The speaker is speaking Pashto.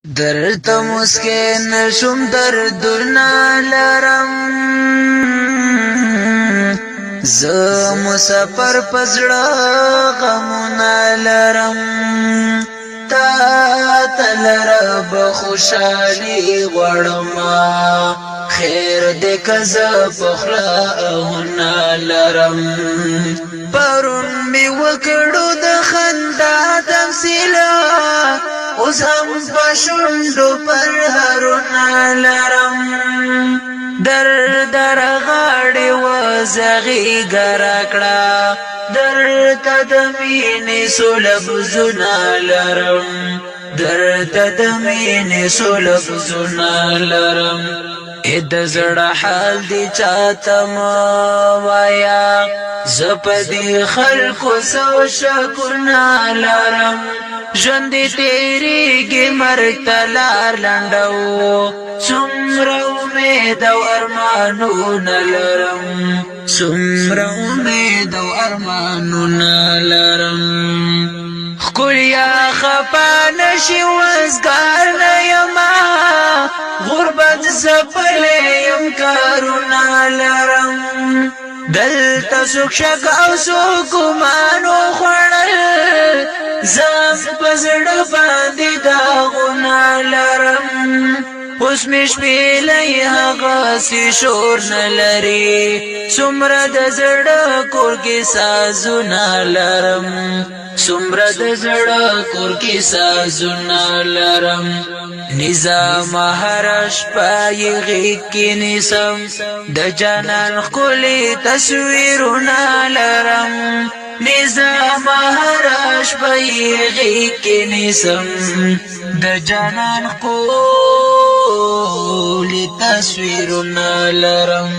درته مسکې نشم دردونه لرم زه مسافر په زړه غمونه لرم تا ته لرب خوشحالي غواړم خیر دې که زه په خوله لرم پرون مې وکړو د خندا تمثیله اوس هم په شونډو پرهرونه لرم در غاړې وزغېږه راکړه درته د مینې څو لفظونه لرم درته د مینې څو لفظونه لرم د زړه حال دې چاته مه وایه زه په دې خلکو څو شکونه لرم ژوند دې تېرېږي مرګ ته لار لنډه و څومره امید او ارمانونه لرم څومره امید او ارمانونه لرم ښکلیا خفه نشي وزګار نه یمه غربت زپلی یم کارونه لرم دلته څوک شک او څوک ګمان وخوړل زه په زړه باندې داغونه لرم اوس مې شپېلۍ هغسې شور نه لري څومره د زړه کور کې سازونه لرم څومره د زړه کور کې سازونه لرم نظام هره شپه یې غېږ کې نیسم د جانان ښکلي تصویرونه لرم نظام هره شپه یې غېږ کې نیسم د جانان ښکلي تصویرونه لرم